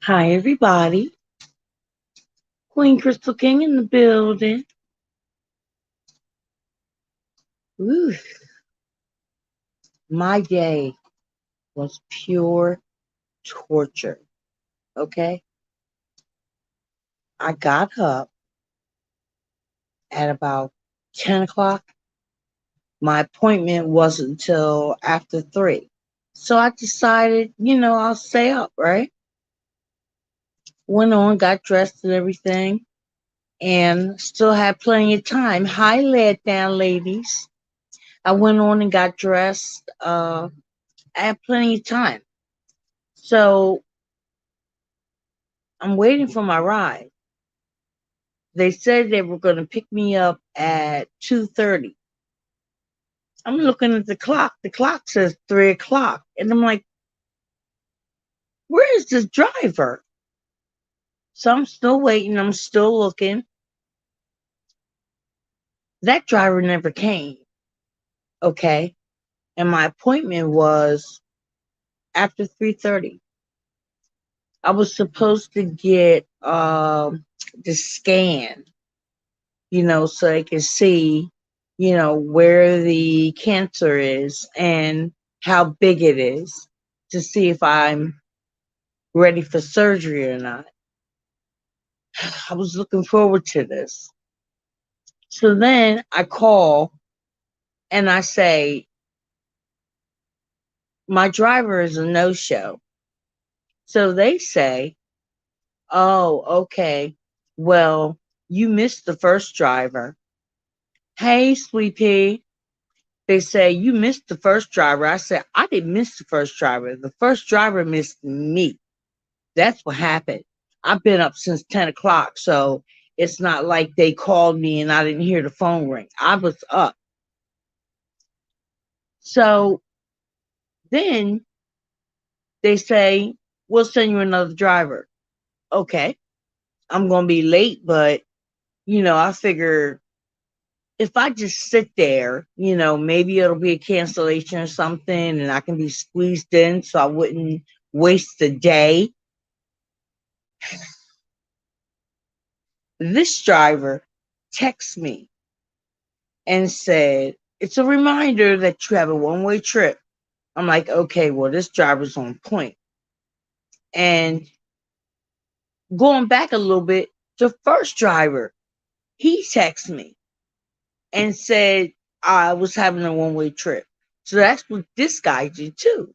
Hi, everybody. Queen Crystal King in the building. Ooh, my day was pure torture. Okay. I got up at about 10 o'clock. My appointment wasn't until after 3. So I decided, I'll stay up, right? Went on, got dressed and everything, and still had plenty of time. Hi, led down, ladies. I went on and got dressed. I had plenty of time. So I'm waiting for my ride. They said they were going to pick me up at 2:30. I'm looking at the clock. The clock says 3 o'clock. And I'm like, where is this driver? So I'm still waiting. I'm still looking. That driver never came. Okay. And my appointment was after 3:30. I was supposed to get the scan, so they can see, where the cancer is and how big it is to see if I'm ready for surgery or not. I was looking forward to this. So then I call and I say, my driver is a no show. So they say, oh, okay. Well, you missed the first driver. Hey, sweet pea. They say, you missed the first driver. I said, I didn't miss the first driver. The first driver missed me. That's what happened. I've been up since 10 o'clock. So it's not like they called me and I didn't hear the phone ring. I was up. So then they say, we'll send you another driver. Okay. I'm going to be late, but, I figure if I just sit there, maybe it'll be a cancellation or something and I can be squeezed in so I wouldn't waste the day. This driver texted me and said, it's a reminder that you have a one-way trip. I'm like, okay, well, this driver's on point. And going back a little bit, the first driver, he texted me and said I was having a one-way trip. So that's what this guy did too.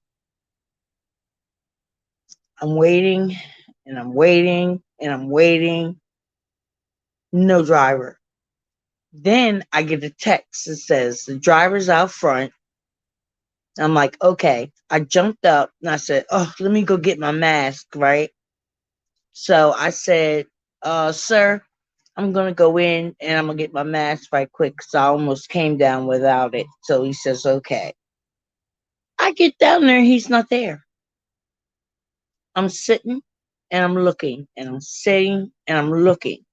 I'm waiting and I'm waiting and I'm waiting. No driver. Then I get a text that says the driver's out front. I'm like, okay. I jumped up and I said, oh, let me go get my mask, right? So I said, sir, I'm going to go in and I'm going to get my mask right quick because I almost came down without it. So he says, okay. I get down there, he's not there. I'm sitting and I'm looking and I'm sitting and I'm looking.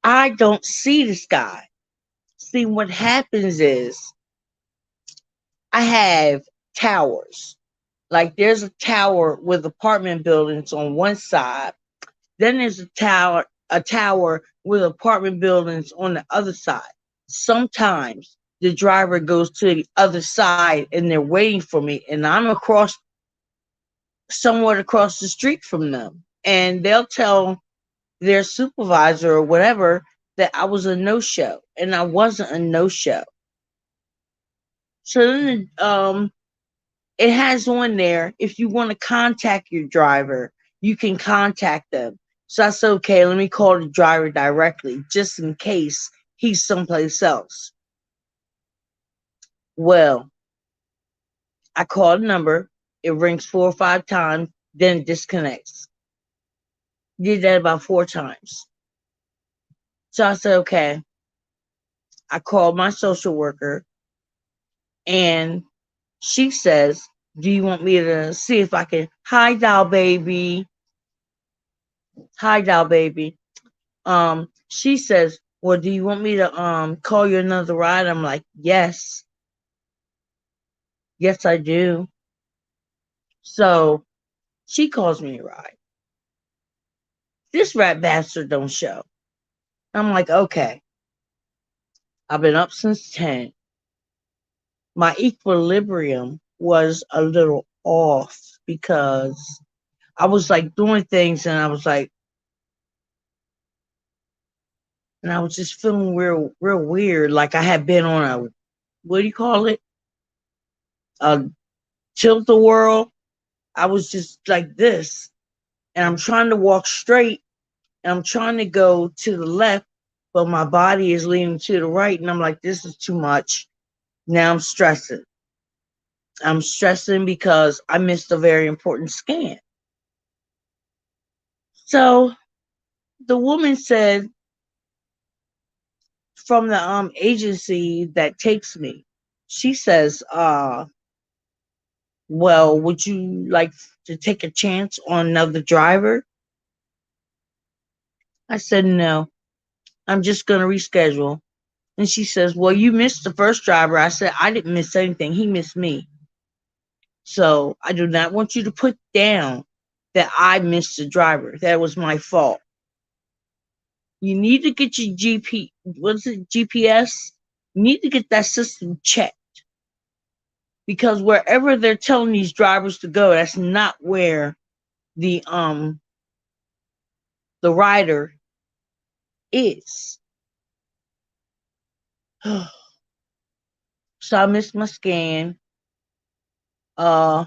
I don't see this guy. See, what happens is I have towers. Like there's a tower with apartment buildings on one side. Then there's a tower with apartment buildings on the other side. Sometimes the driver goes to the other side and they're waiting for me, and I'm somewhat across the street from them. And they'll tell their supervisor or whatever that I was a no show, and I wasn't a no show. So then it has on there, if you want to contact your driver, you can contact them. So I said, okay, let me call the driver directly just in case he's someplace else. Well, I called the number, it rings 4 or 5 times, then it disconnects. Did that about 4 times. So I said, okay. I called my social worker and she says, do you want me to see if I can hi dial baby? Hi dial baby. She says, well, do you want me to call you another ride? I'm like, yes. Yes, I do. So she calls me a ride. This rat bastard don't show. I'm like, okay, I've been up since 10. My equilibrium was a little off because I was like doing things and I was just feeling real weird. Like I had been on a, what do you call it? A tilt the world. I was just like this. And I'm trying to walk straight and I'm trying to go to the left, but my body is leaning to the right. And I'm like, this is too much. Now I'm stressing. I'm stressing because I missed a very important scan. So the woman said from the agency that takes me, she says, well, would you like to take a chance on another driver? I said, no, I'm just going to reschedule. And she says, well, you missed the first driver. I said, I didn't miss anything. He missed me. So I do not want you to put down that I missed the driver. That was my fault. You need to get your what's it, GPS? You need to get that system checked. Because wherever they're telling these drivers to go, that's not where the the rider is. So I missed my scan. I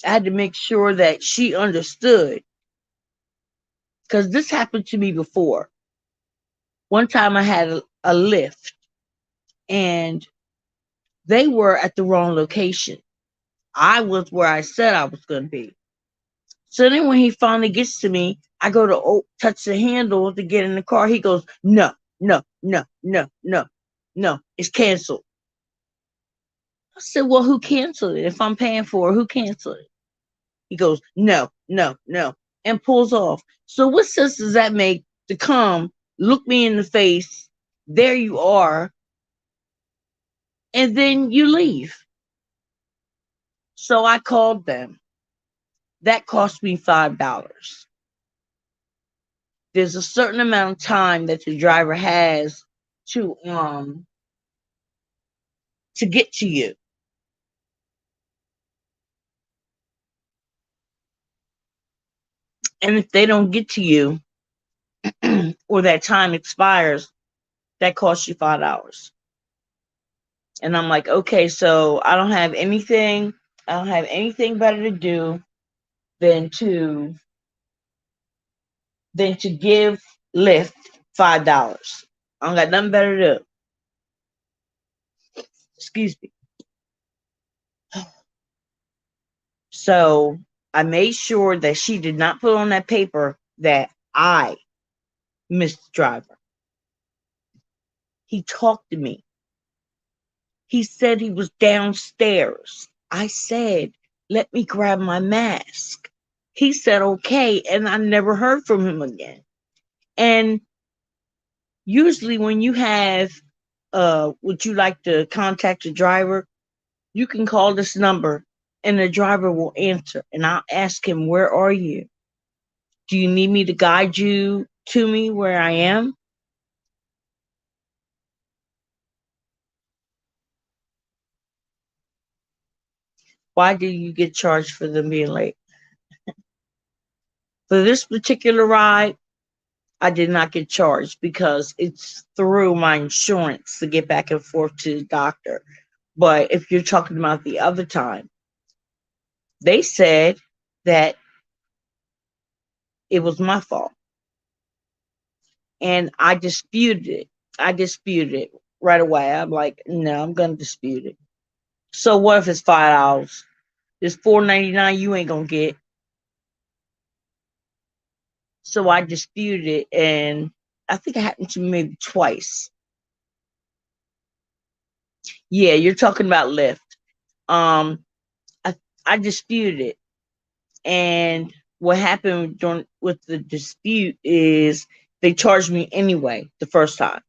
had to make sure that she understood because this happened to me before. One time I had a lift and they were at the wrong location. I was where I said I was going to be. So then when he finally gets to me, I go to touch the handle to get in the car. He goes, no, no, no, no, no, no, it's canceled. I said, well, who canceled it? If I'm paying for it, who canceled it? He goes, no, no, no, and pulls off. So what sense does that make to come, look me in the face, there you are, and then you leave? So I called them. That cost me $5. There's a certain amount of time that the driver has to get to you. And if they don't get to you or that time expires, that costs you $5. And I'm like, okay, so I don't have anything better to do than to give Lyft $5. I don't got nothing better to do. Excuse me. So I made sure that she did not put on that paper that I missed the driver. He talked to me. He said he was downstairs. I said, let me grab my mask. He said, okay. And I never heard from him again. And usually when you have, would you like to contact the driver? You can call this number and the driver will answer. And I'll ask him, where are you? Do you need me to guide you to me where I am? Why do you get charged for them being late? For this particular ride, I did not get charged because it's through my insurance to get back and forth to the doctor. But if you're talking about the other time, they said that it was my fault. And I disputed it. I disputed it right away. I'm like, no, I'm gonna dispute it. So what if it's $5? It's $4.99 you ain't gonna get. So I disputed it, and I think it happened to me maybe twice. Yeah, you're talking about Lyft. Um, I I disputed it, and what happened during with the dispute is they charged me anyway the first time.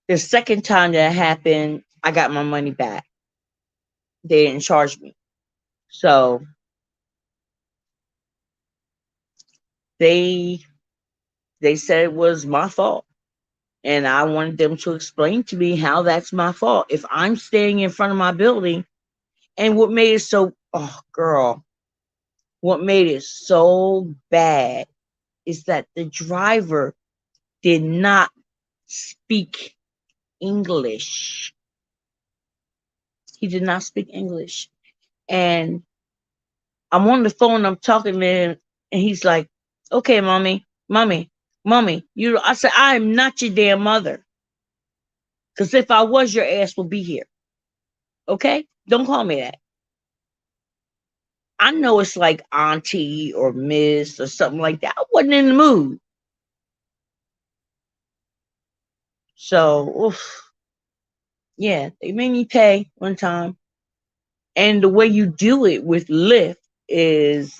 The second time that happened, I got my money back. They didn't charge me. So they said it was my fault. And I wanted them to explain to me how that's my fault. If I'm staying in front of my building, and what made it so, oh, girl, what made it so bad is that the driver did not speak English. He did not speak English. And I'm on the phone, I'm talking to him, and he's like, okay, mommy, I said, I am not your damn mother. Because if I was, your ass would be here. Okay? Don't call me that. I know it's like auntie or miss or something like that. I wasn't in the mood. So, oof, yeah, they made me pay one time. And the way you do it with Lyft is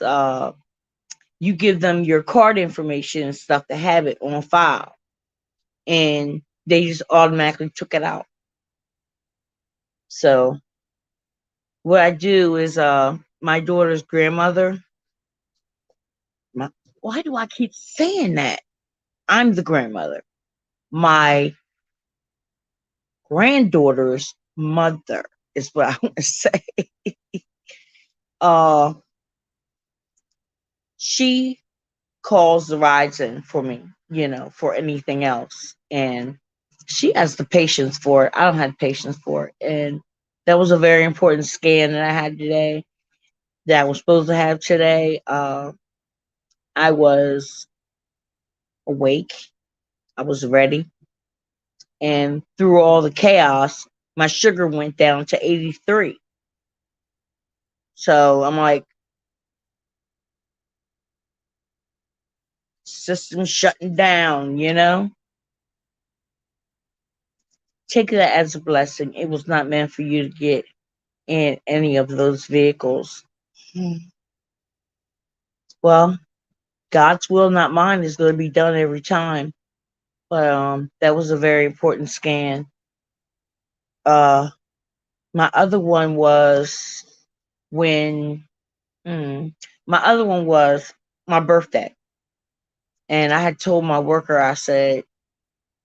you give them your card information and stuff to have it on file. And they just automatically took it out. So what I do is my daughter's grandmother. Why do I keep saying that? I'm the grandmother. My granddaughter's mother is what I want to say. Uh, she calls the rides in for me, for anything else, and she has the patience for it. I don't have patience for it, and that was a very important scan that I had today. That I was supposed to have today. I was awake. I was ready, and through all the chaos, my sugar went down to 83. So I'm like, system shutting down. Take that as a blessing. It was not meant for you to get in any of those vehicles. Well, God's will, not mine, is going to be done every time. But that was a very important scan. Uh, my other one was when my other one was my birthday, and I had told my worker, I said,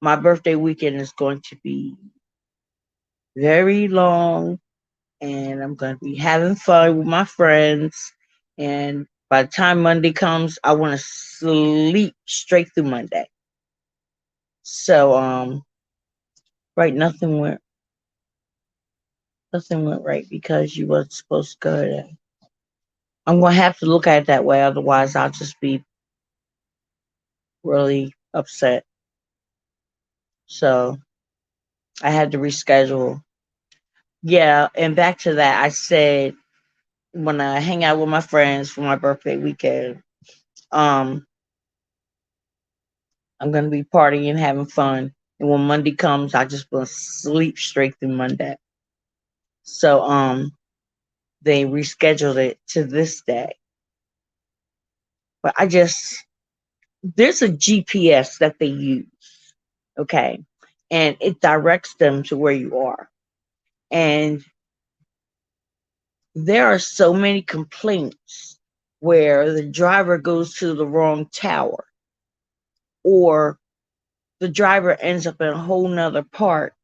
my birthday weekend is going to be very long, and I'm going to be having fun with my friends. And by the time Monday comes, I want to sleep straight through Monday. So, right, nothing went right because you wasn't supposed to go there. I'm going to have to look at it that way. Otherwise, I'll just be really upset. So I had to reschedule. Yeah. And back to that, I said, when I hang out with my friends for my birthday weekend, um, I'm gonna be partying and having fun. And when Monday comes, I just want to sleep straight through Monday. So they rescheduled it to this day. But there's a GPS that they use, okay? And it directs them to where you are. And there are so many complaints where the driver goes to the wrong tower, or the driver ends up in a whole nother part,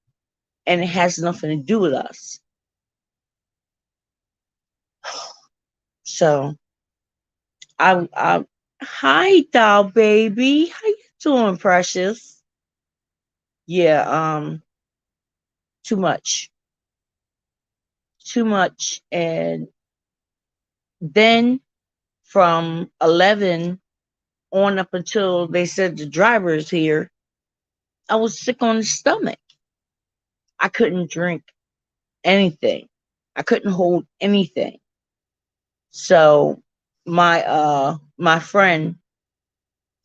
and it has nothing to do with us. So I hi, doll baby, how you doing, precious? Yeah, too much, too much. And then from 11 on up until they said the driver is here, I was sick on the stomach. I couldn't drink anything. I couldn't hold anything. So my friend,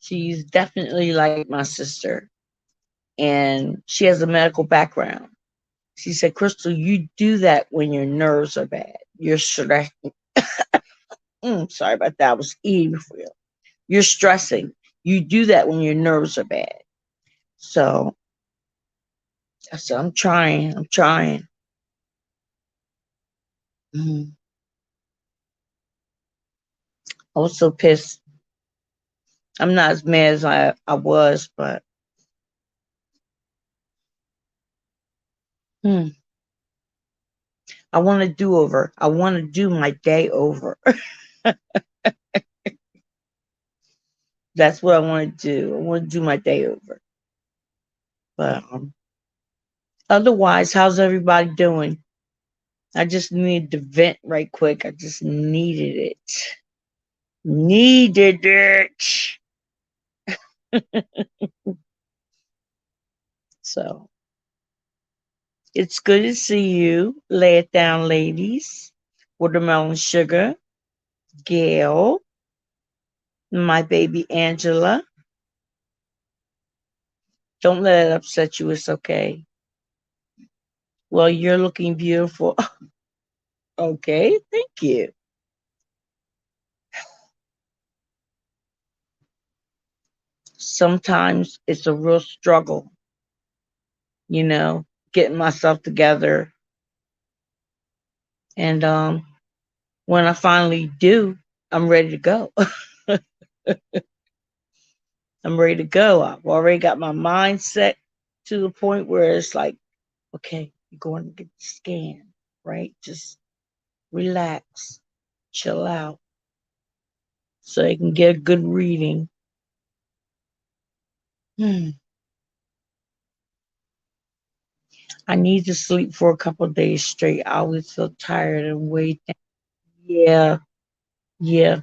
she's definitely like my sister, and she has a medical background. She said, Crystal, you do that when your nerves are bad. You're stressing. Sorry about that. I was eating for you. You're stressing. You do that when your nerves are bad. So I said, I'm trying. I'm trying. Mm. I was so pissed. I'm not as mad as I was, but hmm, I want to do over. I want to do my day over. That's what I want to do. I want to do my day over. But otherwise, how's everybody doing? I just needed to vent right quick. I just needed it. Needed it. So it's good to see you. Lay it down, ladies. Watermelon Sugar, Gail, my baby Angela. Don't let it upset you. It's okay. Well, you're looking beautiful. Okay, thank you. Sometimes it's a real struggle, getting myself together. And when I finally do, I'm ready to go. I'm ready to go. I've already got my mindset to the point where it's like, okay, you're going to get the scan, right? Just relax, chill out, so they can get a good reading. Hmm. I need to sleep for a couple of days straight. I always feel tired and weighed down. Yeah, yeah,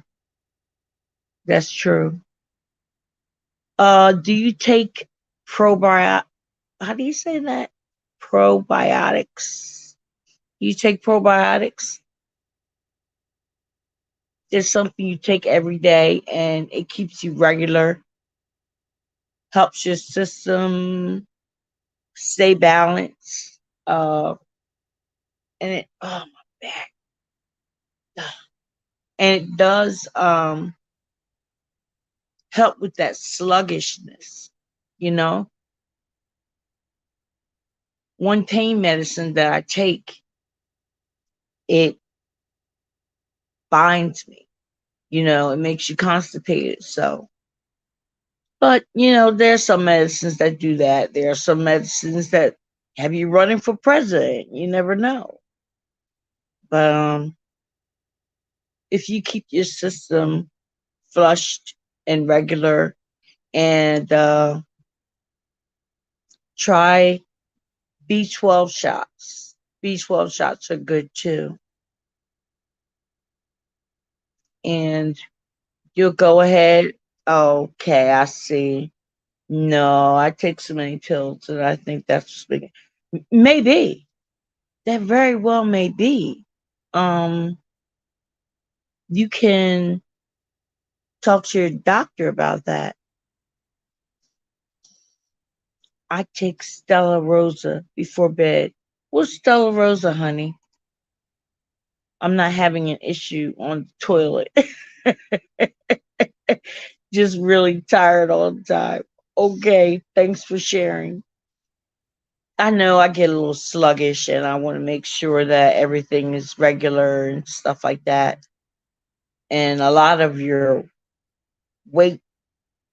that's true. Do you take probiotic? How do you say that? Probiotics. You take probiotics. It's something you take every day, and it keeps you regular, helps your system stay balanced. And it, oh my back, and it does help with that sluggishness. You know, one pain medicine that I take, it binds me. It makes you constipated. So, but there's some medicines that do that. There are some medicines that have you running for president. You never know. But if you keep your system flushed and regular, and try B12 shots. B12 shots are good too. And you'll go ahead. Okay, I see. No, I take so many pills and I think that's maybe. That very well may be. Um, you can talk to your doctor about that. I take Stella Rosa before bed. What's Stella Rosa, honey? I'm not having an issue on the toilet. Just really tired all the time. Okay, thanks for sharing. I know I get a little sluggish and I want to make sure that everything is regular and stuff like that. And a lot of your weight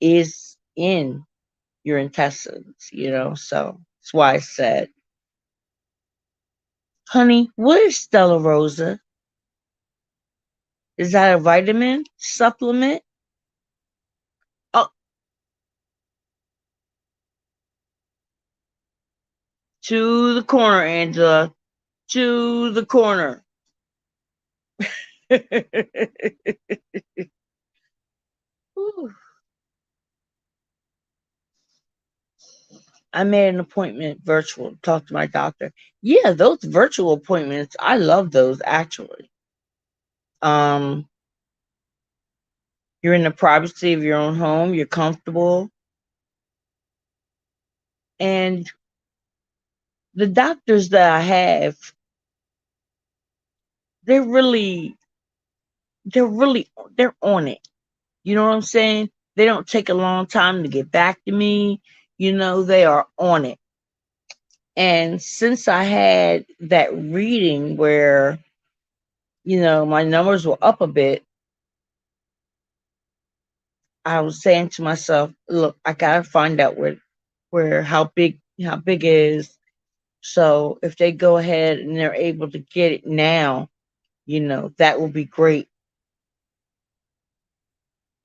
is in your intestines, so that's why I said, honey, what is Stella Rosa? Is that a vitamin supplement? Oh, to the corner, Angela. To the corner. I made an appointment virtual, talk to my doctor. Yeah, those virtual appointments, I love those actually. Um, you're in the privacy of your own home, you're comfortable, and the doctors that I have, they're really they're really they're on it. You know what I'm saying? They don't take a long time to get back to me. They are on it. And since I had that reading where, my numbers were up a bit, I was saying to myself, look, I gotta find out where how big it is. So if they go ahead and they're able to get it now, that will be great.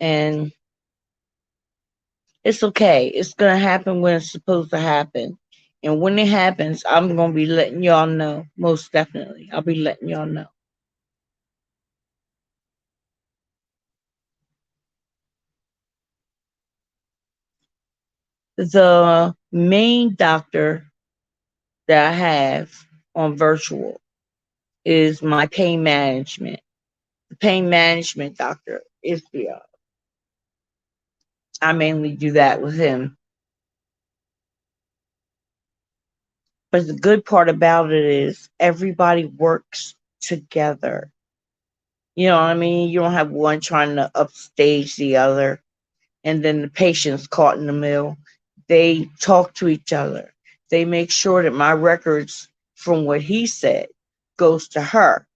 And it's okay. It's gonna happen when it's supposed to happen. And when it happens, I'm gonna be letting y'all know. Most definitely. I'll be letting y'all know. The main doctor that I have on virtual is my pain management. The pain management doctor is I mainly do that with him. But the good part about it is everybody works together. You know what I mean? You don't have one trying to upstage the other, and then the patient's caught in the middle. They talk to each other. They make sure that my records from what he said goes to her.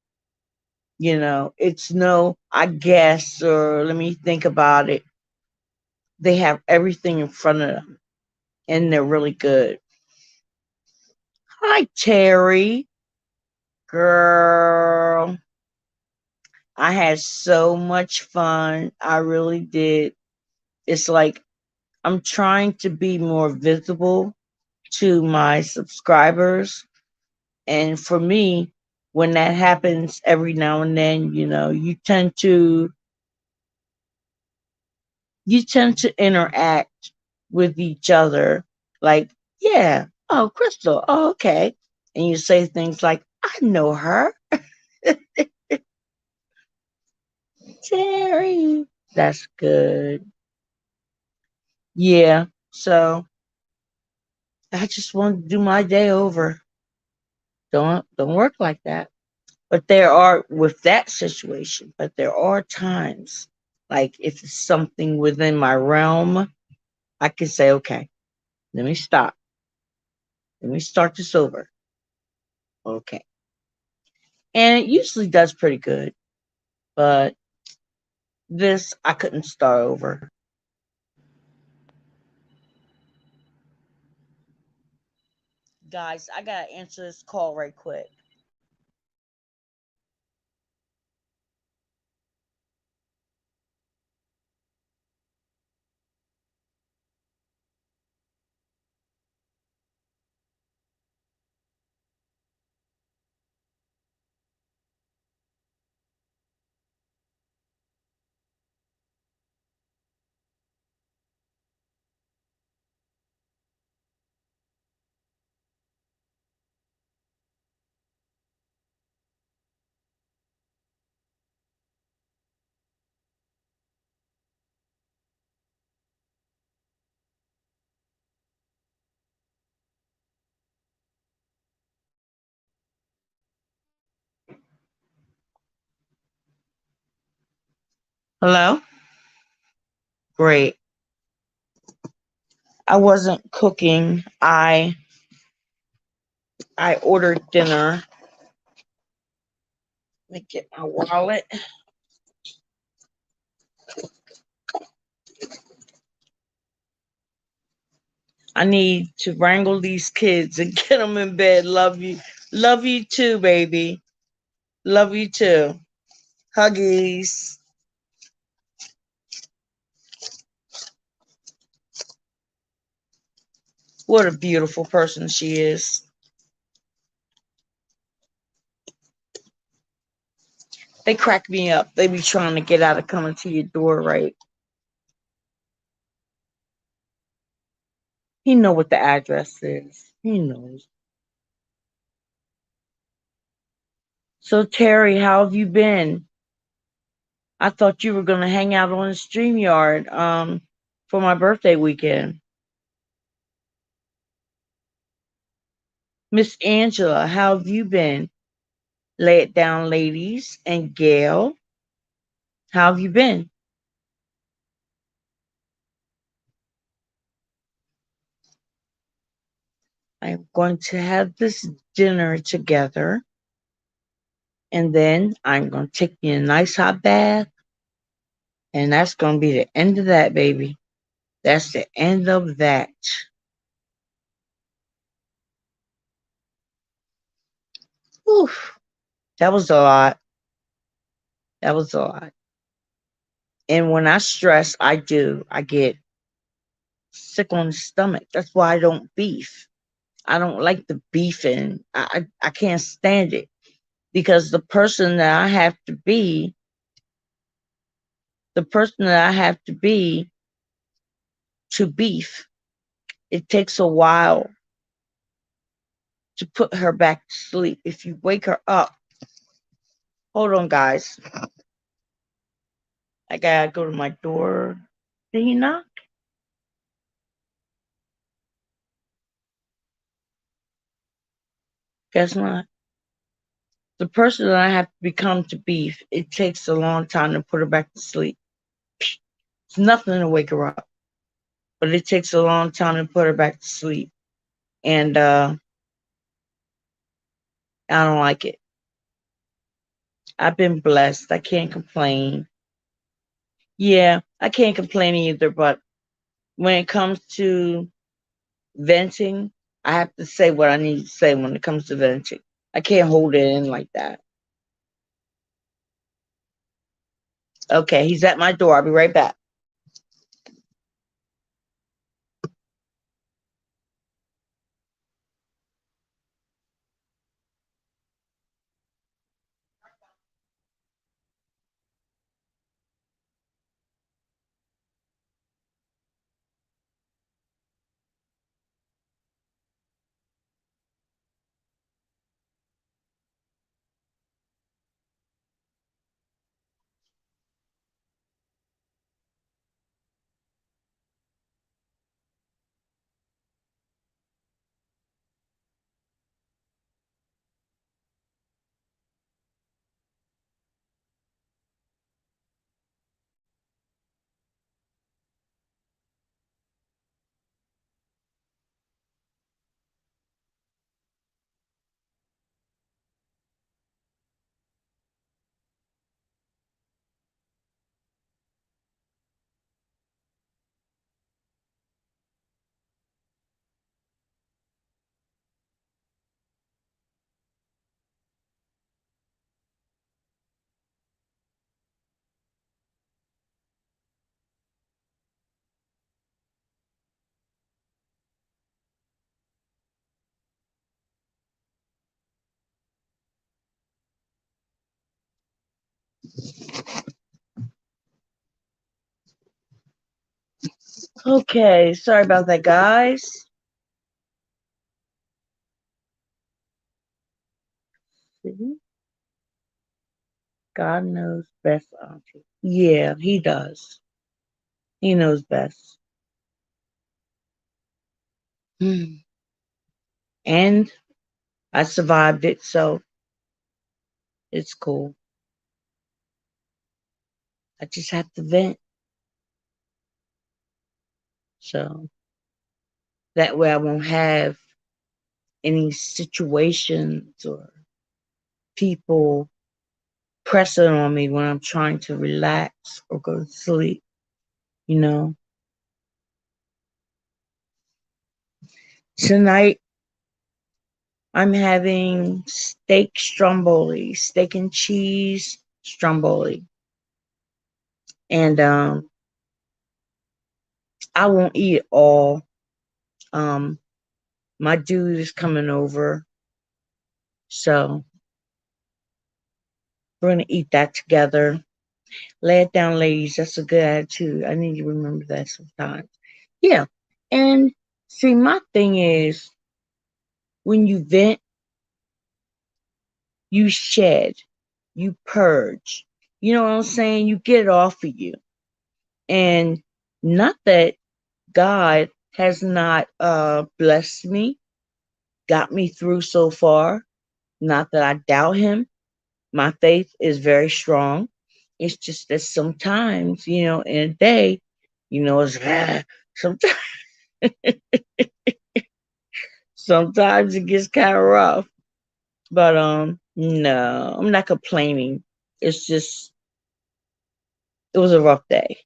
It's no, I guess, or let me think about it. They have everything in front of them, and they're really good. Hi, Terry. Girl, I had so much fun. I really did. It's like I'm trying to be more visible to my subscribers. And for me, when that happens every now and then, you tend to interact with each other like, yeah, oh, Crystal, oh, okay. And you say things like, I know her, Terry. That's good. Yeah. So I just want to do my day over. Don't work like that. But there are with that situation, but there are times like if it's something within my realm, I can say, okay, let me stop. Let me start this over. Okay. And it usually does pretty good. But this I couldn't start over. Guys, I gotta answer this call right quick. Hello? Great. I wasn't cooking. I ordered dinner. Let me get my wallet. I need to wrangle these kids and get them in bed. Love you. Love you too, baby. Love you too. Huggies. What a beautiful person she is. They crack me up. They be trying to get out of coming to your door, right? He know what the address is. He knows. So Terry, how have you been? I thought you were gonna hang out on the StreamYard for my birthday weekend. Miss Angela, how have you been? Lay it down, ladies. And Gail, how have you been? I'm going to have this dinner together, and then I'm going to take me a nice hot bath, And that's going to be the end of that, baby. That's the end of that. Whew, that was a lot. That was a lot. And when I stress, I do. I get sick on the stomach. That's why I don't beef. I don't like the beefing. I can't stand it because the person that I have to be to beef, it takes a while to put her back to sleep. If you wake her up, hold on, guys. I gotta go to my door. Did he knock? Guess not. The person that I have to become to beef, it takes a long time to put her back to sleep. It's nothing to wake her up, but it takes a long time to put her back to sleep. And I don't like it. I've been blessed. I can't complain. Yeah, I can't complain either, but when it comes to venting, I have to say what I need to say when it comes to venting. I can't hold it in like that. Okay, he's at my door. I'll be right back. Okay, sorry about that, guys. God knows best, Auntie. Yeah, he does. He knows best. Hmm. And I survived it, so it's cool. I just have to vent. So that way I won't have any situations or people pressing on me when I'm trying to relax or go to sleep, you know. Tonight I'm having steak stromboli, steak and cheese stromboli. And I won't eat it all. Um my dude is coming over, so we're gonna eat that together. Lay it down, ladies. That's a good attitude. I need to remember that sometimes. Yeah. And see, my thing is when you vent, you shed, you purge. You know what I'm saying? You get it off of you. And not that God has not blessed me, got me through so far. Not that I doubt him. My faith is very strong. It's just that sometimes, in a day, it's sometimes sometimes it gets kind of rough. But no, I'm not complaining. It's just It was a rough day.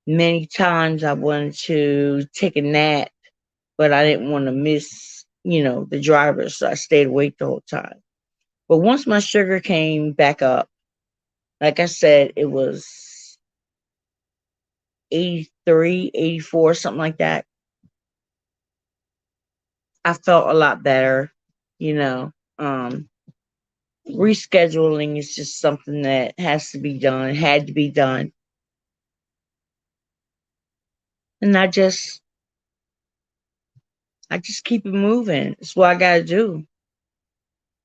Many times I wanted to take a nap, but I didn't want to miss, the driver, so I stayed awake the whole time. But once my sugar came back up, like I said, it was 83, 84, something like that. I felt a lot better, you know. Rescheduling is just something that has to be done, had to be done. And I just keep it moving. It's what I gotta do.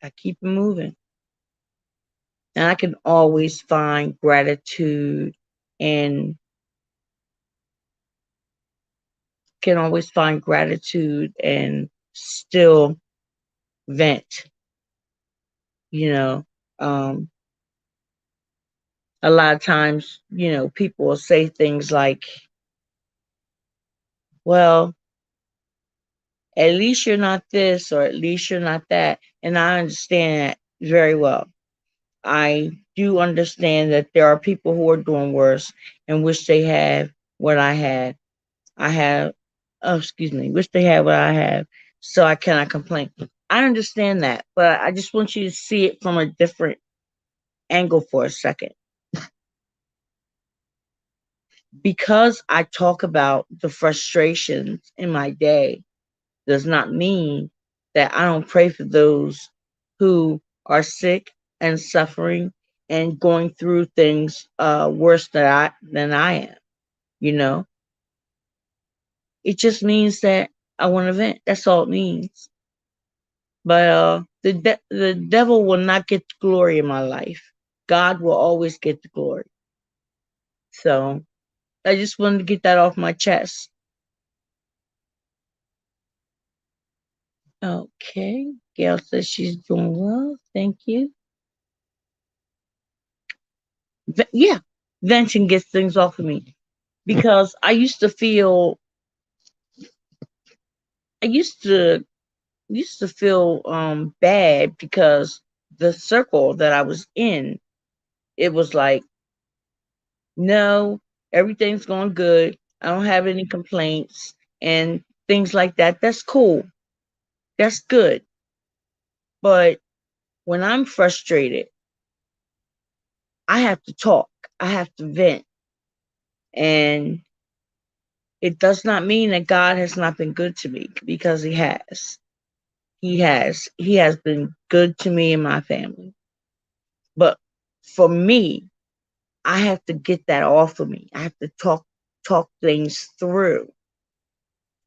I keep it moving. And I can always find gratitude and still vent, you know. Um, a lot of times, people will say things like, well, at least you're not this or at least you're not that. And I understand that very well. I do understand that there are people who are doing worse and wish they had what I had. I have, oh, excuse me, wish they had what I have, so I cannot complain. I understand that, but I just want you to see it from a different angle for a second. Because I talk about the frustrations in my day does not mean that I don't pray for those who are sick and suffering and going through things worse than I am. You know, it just means that I want to vent. That's all it means. But the devil will not get the glory in my life. God will always get the glory. So I just wanted to get that off my chest. Okay. Gail says she's doing well. Thank you. Yeah, venting gets things off of me because I used to feel bad because the circle that I was in, it was like, no, everything's going good. I don't have any complaints and things like that. That's cool. That's good. But when I'm frustrated, I have to talk. I have to vent. And it does not mean that God has not been good to me, because he has. He has. He has been good to me and my family. But for me, I have to get that off of me. I have to talk things through.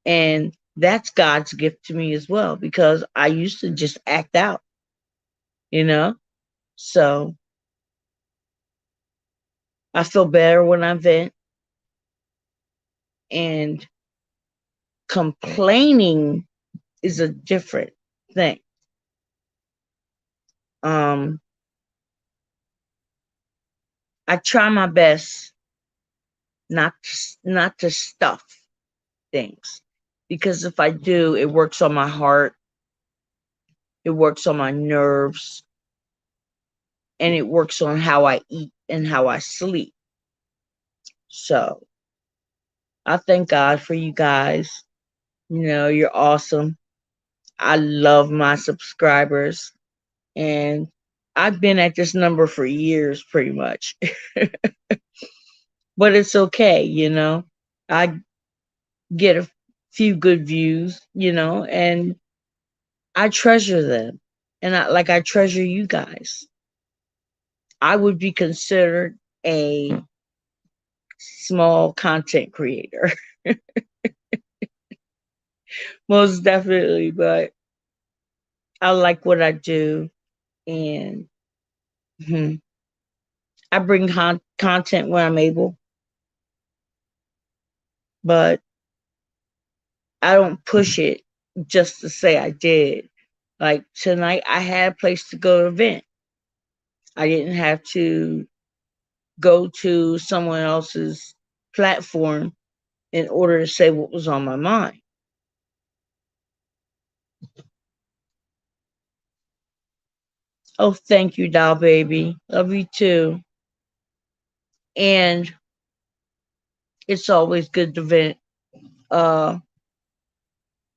And that's God's gift to me as well, because I used to just act out, you know? So I feel better when I vent, and complaining is a different thing. Um I try my best not to stuff things, because if I do, it works on my heart, it works on my nerves, and it works on how I eat and how I sleep. So I thank God for you guys. You're awesome. I love my subscribers, and I've been at this number for years pretty much. But it's okay, I get a few good views, and I treasure them. And I treasure you guys. I would be considered a small content creator. Most definitely, but I like what I do, and mhm, I bring content when I'm able, but I don't push it just to say I did. Like tonight, I had a place to go to event. I didn't have to go to someone else's platform in order to say what was on my mind. Oh, thank you, doll baby. Love you too. And it's always good to vent. Uh,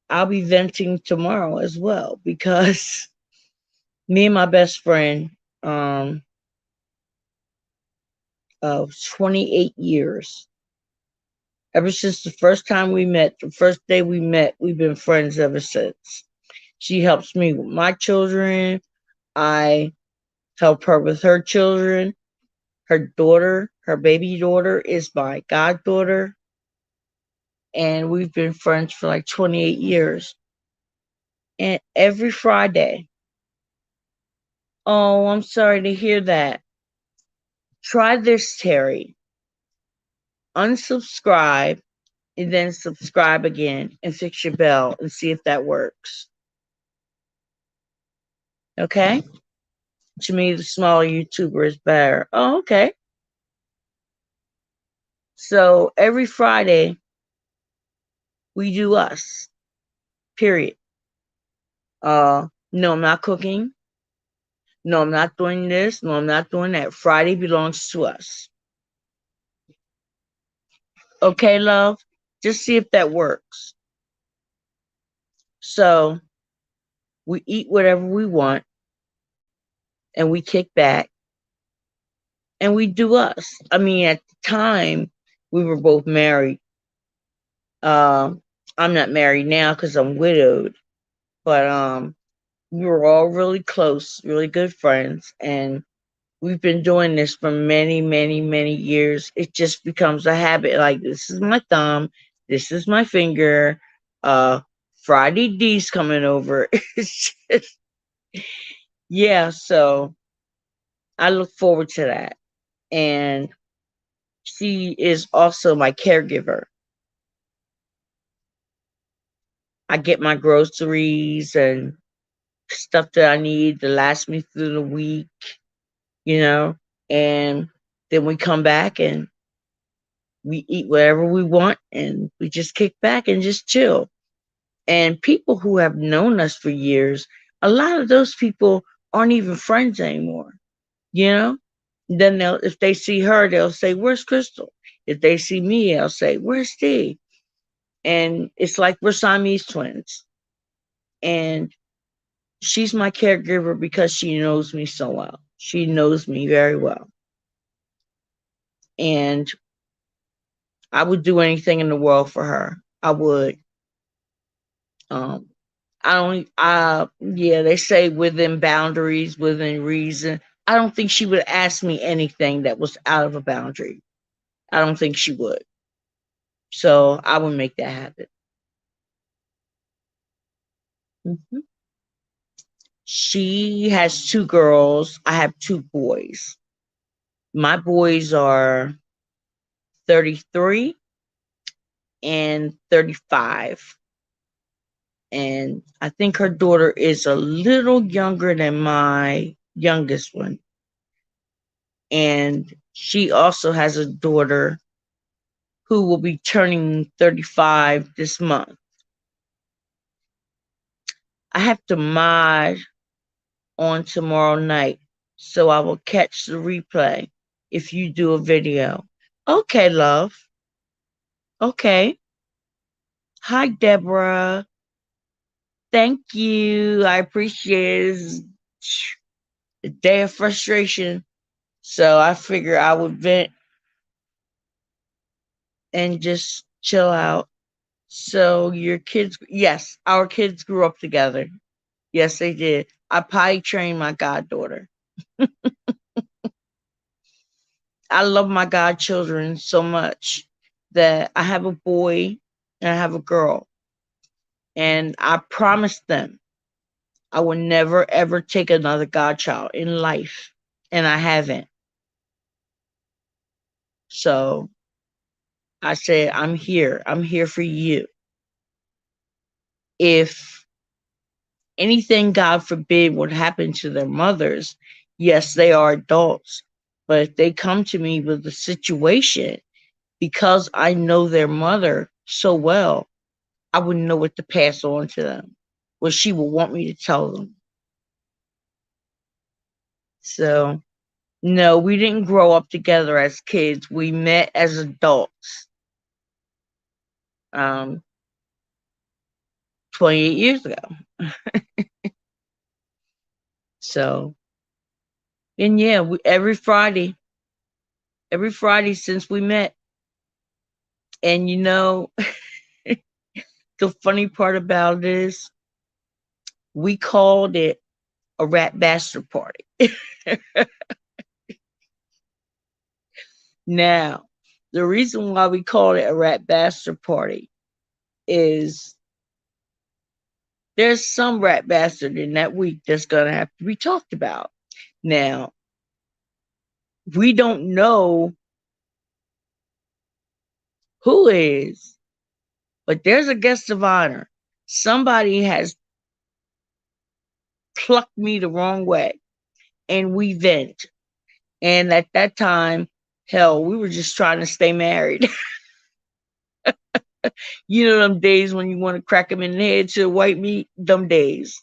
I'll be venting tomorrow as well because me and my best friend um, of 28 years, ever since the first time we met, the first day we met, we've been friends ever since. She helps me with my children. I help her with her children. Her daughter, her baby daughter, is my goddaughter. And we've been friends for like 28 years. And every Friday, oh, I'm sorry to hear that. Try this, Terry. Unsubscribe and then subscribe again and fix your bell and see if that works. Okay? To me, the smaller YouTuber is better. Oh, okay. So every Friday, we do us. Period. No, I'm not cooking. No, I'm not doing this. No, I'm not doing that. Friday belongs to us. Okay, love? Just see if that works. So we eat whatever we want and we kick back and we do us. I mean, at the time, we were both married. Uh, I'm not married now because I'm widowed, but we were all really close, really good friends, and we've been doing this for many, many, many years. It just becomes a habit. Like this is my thumb, this is my finger. Uh, Friday D's coming over. It's just, yeah. So I look forward to that, and she is also my caregiver. I get my groceries and stuff that I need to last me through the week, you know, and then we come back and we eat whatever we want and we just kick back and just chill. And people who have known us for years, a lot of those people aren't even friends anymore, you know? Then they'll, if they see her, they'll say, "Where's Crystal?" If they see me, they'll say, "Where's Steve?" And it's like we're Siamese twins. And she's my caregiver because she knows me so well. She knows me very well. And I would do anything in the world for her. I would. Um, I don't. Yeah, they say within boundaries, within reason. I don't think she would ask me anything that was out of a boundary. I don't think she would. So I would make that happen. Mhm. She has two girls. I have two boys. My boys are 33 and 35. And I think her daughter is a little younger than my youngest one. And she also has a daughter who will be turning 35 this month. I have to mod on tomorrow night, so I will catch the replay if you do a video. Okay, love. Okay. Hi, Deborah. Thank you. I appreciate it. It's a day of frustration. So I figure I would vent and just chill out. So your kids, yes, our kids grew up together. Yes, they did. I potty trained my goddaughter. I love my godchildren so much that I have a boy and I have a girl. And I promised them I would never ever take another godchild in life. And I haven't. So I said, I'm here. I'm here for you. If anything, God forbid, would happen to their mothers, yes, they are adults. But if they come to me with a situation, because I know their mother so well, I wouldn't know what to pass on to them, what she would want me to tell them. So No, we didn't grow up together as kids. We met as adults. Um, 28 years ago. So, and yeah, every Friday since we met. And the funny part about it is we called it a rat bastard party. Now, the reason why we called it a rat bastard party is there's some rat bastard in that week that's going to have to be talked about. Now, we don't know who is, but there's a guest of honor. Somebody has plucked me the wrong way, and we vent. And at that time, hell, we were just trying to stay married. You know them days when you want to crack them in the head to white meat? Them days.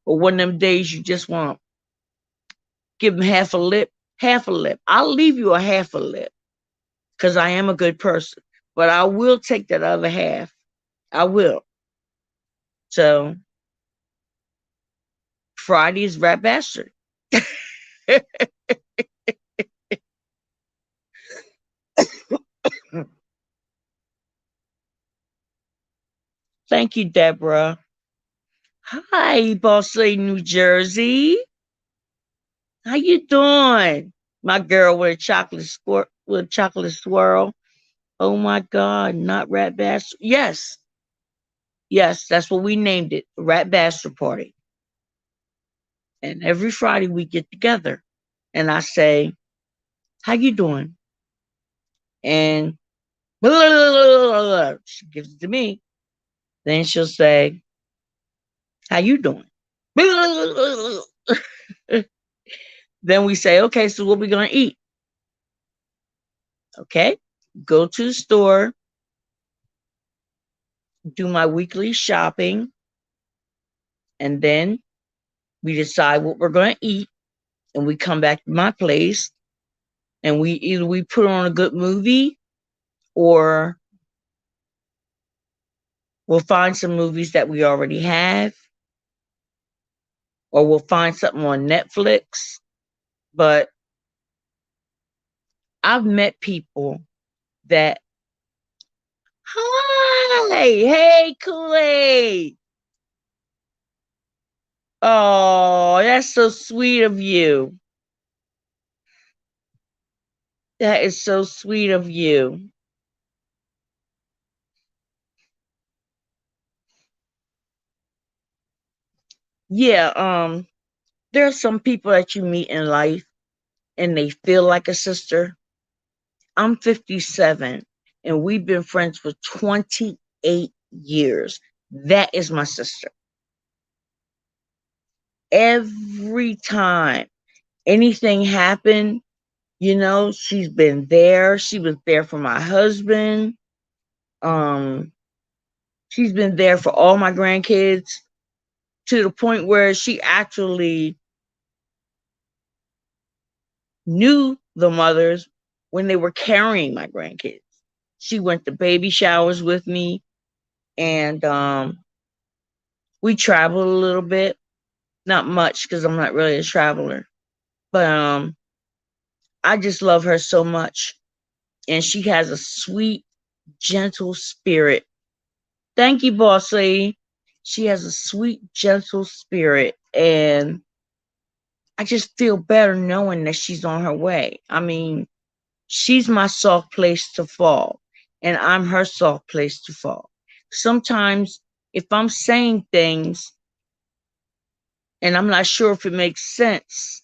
Or one of them days you just want to give them half a lip. Half a lip. I'll leave you a half a lip because I am a good person. But I will take that other half. I will. So Friday's Rat Bastard. Thank you, Deborah. Hi, Boss Lady, New Jersey. How you doing? My girl with a chocolate swirl. Oh my God, not Rat Bastard. Yes, yes, that's what we named it, Rat Bastard Party. And every Friday we get together, and I say, "How you doing?" And blah, blah, blah, blah, she gives it to me. Then she'll say, "How you doing?" Then we say, "Okay, so what we gonna eat?" Okay, go to the store, do my weekly shopping, and then we decide what we're gonna eat, and we come back to my place, and we put on a good movie, or we'll find some movies that we already have, or we'll find something on Netflix. But I've met people that, hi, hey, Kool-Aid. Oh, that's so sweet of you. That is so sweet of you. Yeah, there are some people that you meet in life and they feel like a sister. I'm 57 and we've been friends for 28 years. That is my sister. Every time anything happened, she's been there. She was there for my husband. Um, she's been there for all my grandkids to the point where she actually knew the mothers when they were carrying my grandkids. She went to baby showers with me, and we traveled a little bit. Not much because I'm not really a traveler, but I just love her so much, and she has a sweet, gentle spirit. Thank you, boss lady. She has a sweet, gentle spirit, and I just feel better knowing that she's on her way. I mean, she's my soft place to fall, and I'm her soft place to fall. Sometimes, if I'm saying things and I'm not sure if it makes sense,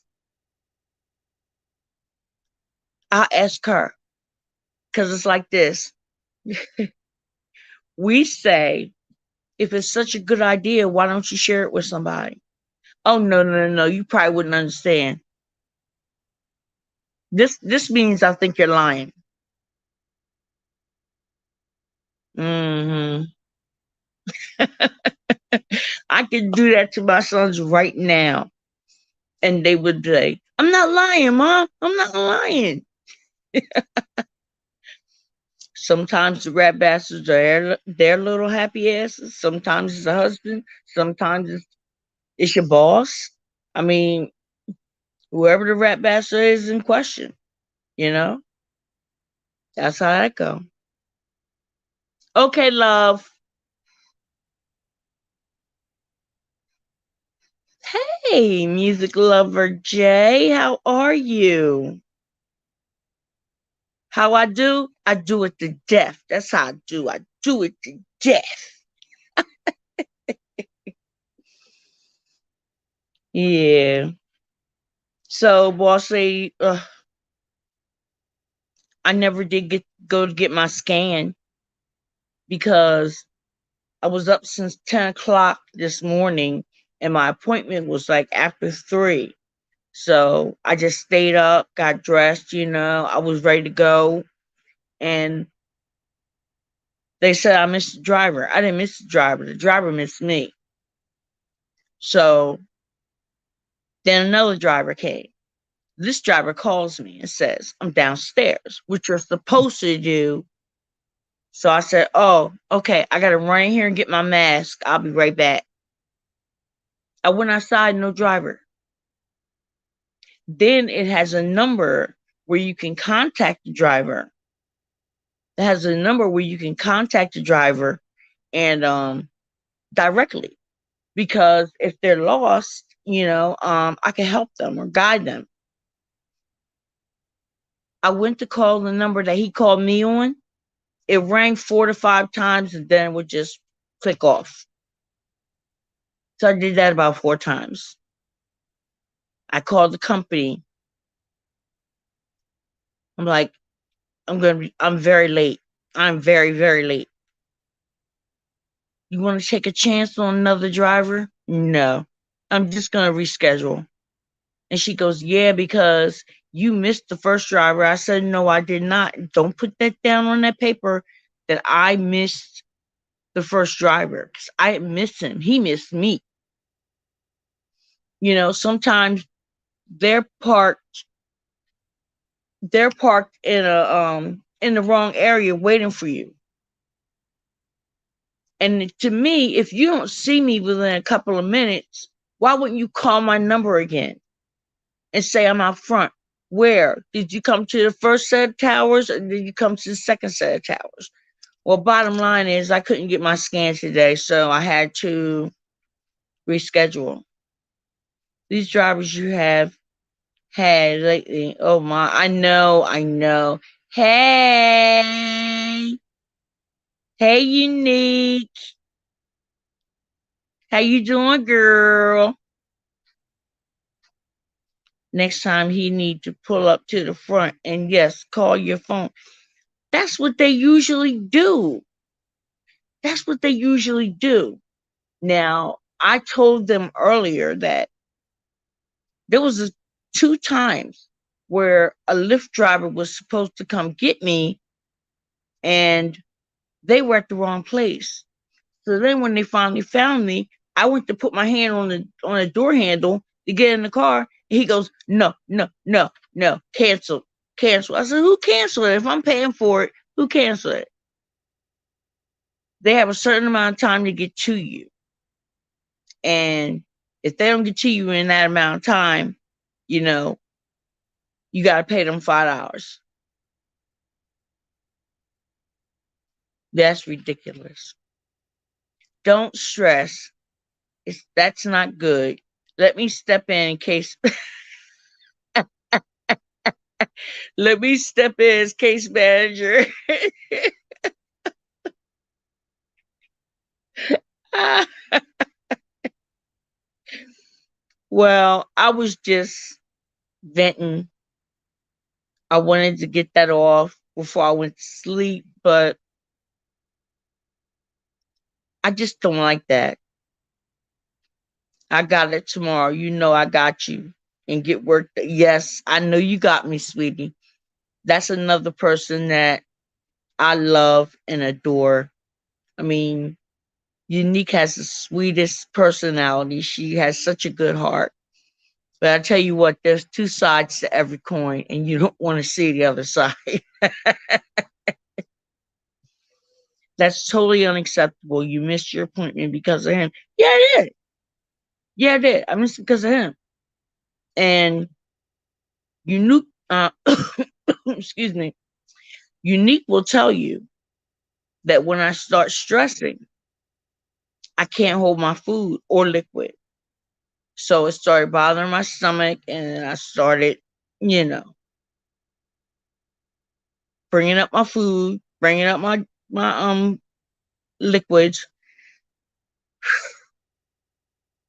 I'll ask her because it's like this. We say, if it's such a good idea, why don't you share it with somebody? Oh, no, no, no, no. You probably wouldn't understand. This means I think you're lying. Hmm. I could do that to my sons right now, and they would say, I'm not lying, Mom. I'm not lying. Sometimes the rat bastards are their little happy asses. Sometimes it's a husband. Sometimes it's your boss. I mean, whoever the rat bastard is in question, you know? That's how that go. Okay, love. Hey, music lover Jay, how are you? How I do? I do it to death. That's how I do. I do it to death. Yeah. So, boss lady, I never did go to get my scan because I was up since 10 o'clock this morning, and my appointment was like after 3. So I just stayed up, got dressed. I was ready to go, and they said I missed the driver. I didn't miss the driver. The driver missed me. So then another driver came. This driver calls me and says, I'm downstairs, which you're supposed to do. So I said, oh, okay, I got to run in here and get my mask. I'll be right back. I went outside, no driver. Then it has a number where you can contact the driver. It has a number where you can contact the driver and directly, because if they're lost, I can help them or guide them. I went to call the number that he called me on. It rang 4 to 5 times and then it would just click off. So I did that about 4 times. I called the company. I'm like, I'm very late. I'm very, very late. You want to take a chance on another driver? No. I'm just going to reschedule. And she goes, yeah, because you missed the first driver. I said, no, I did not. Don't put that down on that paper that I missed the first driver. I didn't miss him. He missed me. Sometimes they're parked in the wrong area waiting for you. And to me, if you don't see me within a couple of minutes, why wouldn't you call my number again and say I'm out front? Where? Did you come to the first set of towers or did you come to the second set of towers? Well, bottom line is I couldn't get my scan today, so I had to reschedule. These drivers you have had lately, oh my, I know. Hey, hey, Unique. How you doing, girl? Next time he need to pull up to the front and yes, call your phone. That's what they usually do. That's what they usually do. Now, I told them earlier that there was 2 times where a Lyft driver was supposed to come get me and they were at the wrong place. So then when they finally found me, I went to put my hand on the door handle to get in the car. And he goes, no, no, no, no, cancel, cancel. I said, who canceled it? If I'm paying for it, who canceled it? They have a certain amount of time to get to you. And if they don't get to you in that amount of time, you know, you got to pay them $5. That's ridiculous. Don't stress. That's not good. Let me step in case let me step in as case manager. Well, I was just venting. I wanted to get that off before I went to sleep, but I just don't like that. I got it tomorrow. You know I got you. And get work. Yes, I know you got me, sweetie. That's another person that I love and adore. I mean, Unique has the sweetest personality. She has such a good heart. But I tell you what, there's two sides to every coin, and you don't want to see the other side. That's totally unacceptable. You missed your appointment because of him. Yeah, I did. Yeah, I did. I missed it because of him. And Unique, excuse me, Unique will tell you that when I start stressing, I can't hold my food or liquid. So it started bothering my stomach, and I started, you know, bringing up my food, bringing up my liquids,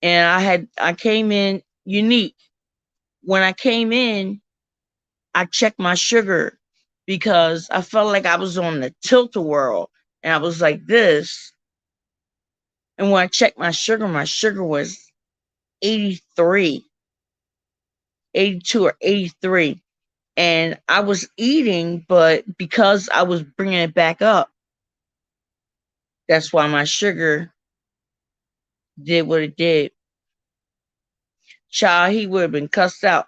and I came in Unique. When I came in, I checked my sugar because I felt like I was on the tilt-a-whirl, and I was like this. And when I checked my sugar was 83, 82 or 83. And I was eating, but because I was bringing it back up, that's why my sugar did what it did. Child, he would have been cussed out.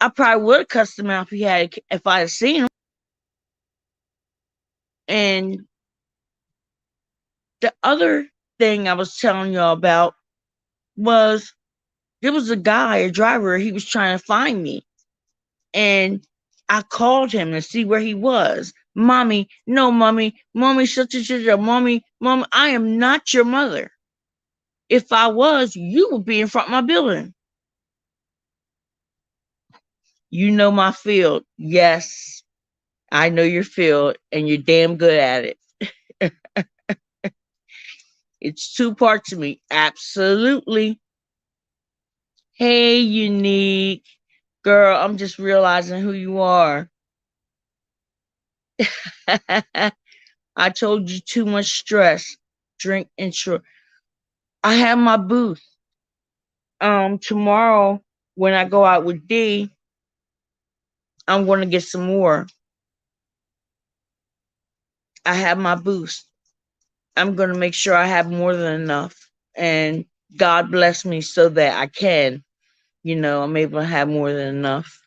I probably would have cussed him out if I had seen him. And the other thing I was telling y'all about was there was a driver, he was trying to find me. And I called him to see where he was. Mommy, no, mommy, such and such, mommy, I am not your mother. If I was, you would be in front of my building. You know my field. Yes, I know your field, and you're damn good at it. It's two parts of me. Absolutely. Hey, Unique. Girl, I'm just realizing who you are. I told you too much stress. Drink and sugar. I have my booth. Tomorrow when I go out with D, I'm gonna get some more. I have my boost. I'm gonna make sure I have more than enough. And God bless me so that I can, I'm able to have more than enough.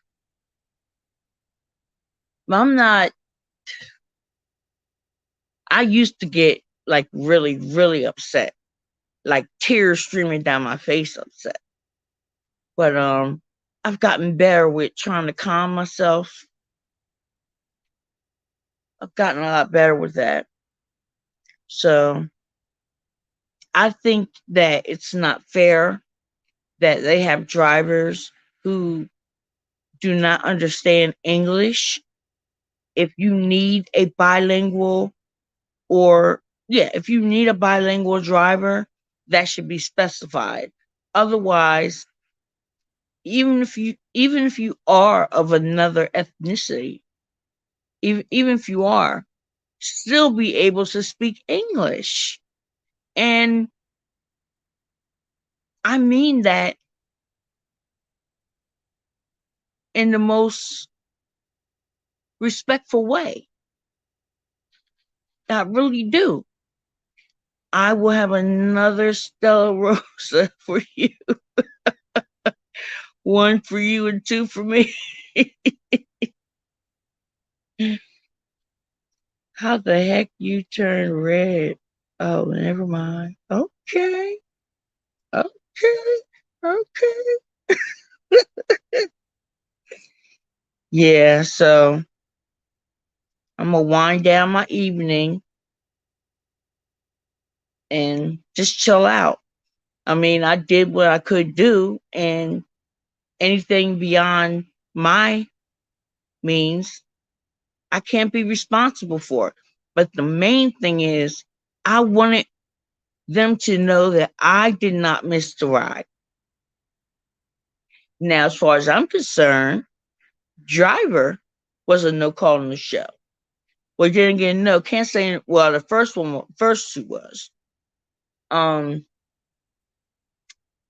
But I used to get like really, really upset, like tears streaming down my face upset. But I've gotten better with trying to calm myself. I've gotten a lot better with that. So I think that it's not fair that they have drivers who do not understand English. If you need a bilingual if you need a bilingual driver, that should be specified. Otherwise, even if you are of another ethnicity, even if you are, still be able to speak English. And I mean that in the most respectful way. I really do. I will have another Stella Rosa for you. One for you and two for me. How the heck you turn red? Oh, never mind. Okay. Okay. Okay. Yeah, so I'm gonna wind down my evening and just chill out. I mean, I did what I could do, and anything beyond my means, I can't be responsible for. But the main thing is, I wanted them to know that I did not miss the ride. Now, as far as I'm concerned, Driver was a no call on the show. Well, then again, no, can't say. Well, the first two was. Um,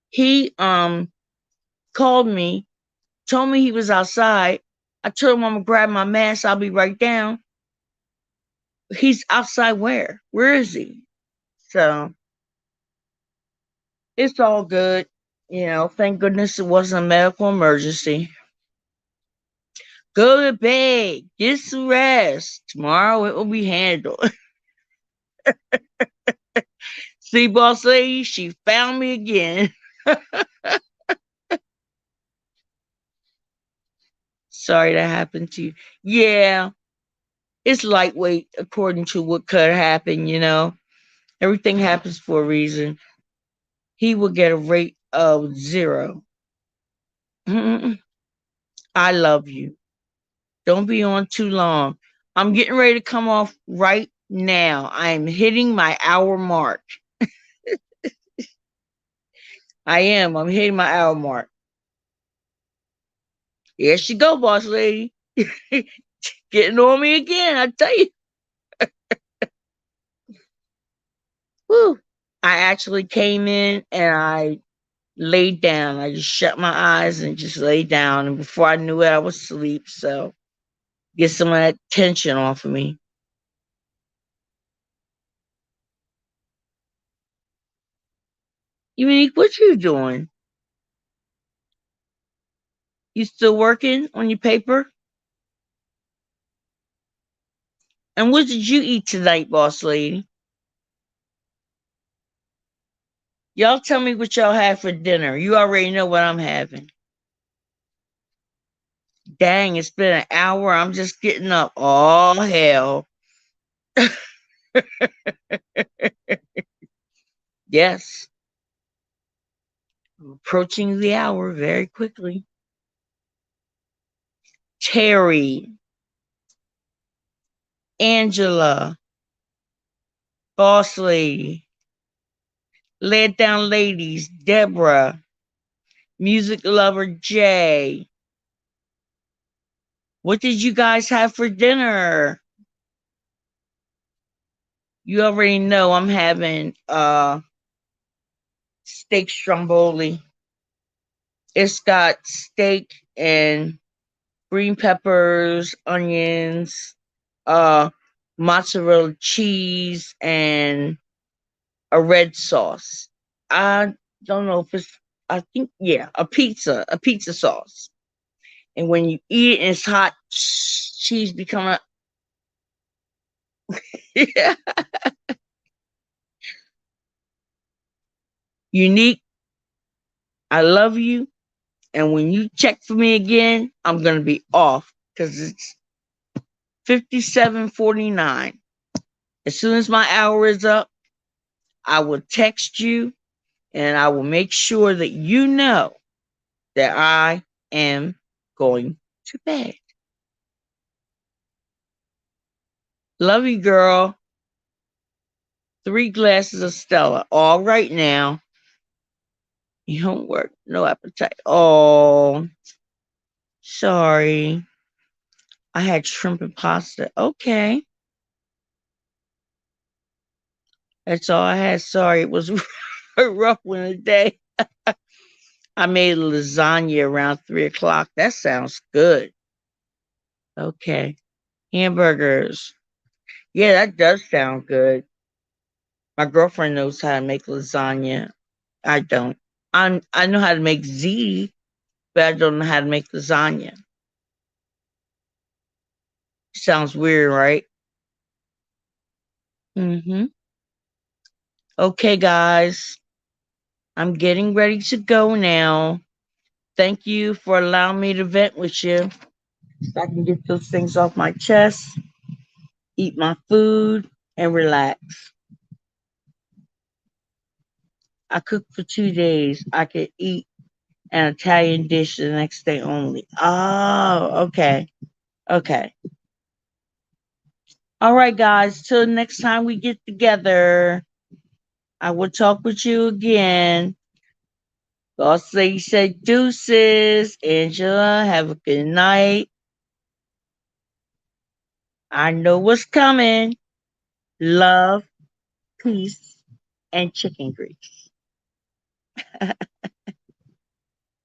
he called me, told me he was outside. I told him I'm gonna grab my mask. I'll be right down. He's outside where? Where is he? So it's all good. Thank goodness it wasn't a medical emergency. Go to bed, get some rest. Tomorrow it will be handled. See, boss lady, she found me again. Sorry that happened to you. Yeah, it's lightweight according to what could happen. Everything happens for a reason. He will get a rate of 0. I love you. Don't be on too long. I'm getting ready to come off right now. I am hitting my hour mark. I am. I'm hitting my hour mark. Here she go, boss lady. Getting on me again, I tell you. Whew. I actually came in and I laid down. I just shut my eyes and just laid down. And before I knew it, I was asleep. So get some of that tension off of me. Unique, what you doing? You still working on your paper? And what did you eat tonight, boss lady? Y'all tell me what y'all had for dinner. You already know what I'm having. Dang, it's been an hour. I'm just getting up. Oh, hell. Yes, I'm approaching the hour very quickly. Terry, Angela, boss lady, laid down ladies, Deborah, music lover Jay. What did you guys have for dinner? You already know I'm having steak stromboli. It's got steak and green peppers, onions, uh mozzarella cheese, and a red sauce. I don't know if it's I think yeah, a pizza sauce. And when you eat it and it's hot, cheese become a yeah. Unique. I love you. And when you check for me again, I'm gonna be off because it's 57:49. As soon as my hour is up, I will text you and I will make sure that you know that I am going to bed. Love you, girl. 3 glasses of Stella. All right now. You don't work. No appetite. Oh, sorry. I had shrimp and pasta. Okay. That's all I had. Sorry. It was a rough one today. I made lasagna around 3 o'clock. That sounds good. Okay. Hamburgers. Yeah, that does sound good. My girlfriend knows how to make lasagna. I don't. I know how to make ziti, but I don't know how to make lasagna. Sounds weird, right? Mm-hmm. Okay, guys. I'm getting ready to go now. Thank you for allowing me to vent with you. So I can get those things off my chest, eat my food, and relax. I cooked for 2 days. I could eat an Italian dish the next day only. Oh, okay. Okay. All right, guys. Till next time we get together, I will talk with you again. Also, you said deuces. Angela, have a good night. I know what's coming. Love, peace, and chicken grease.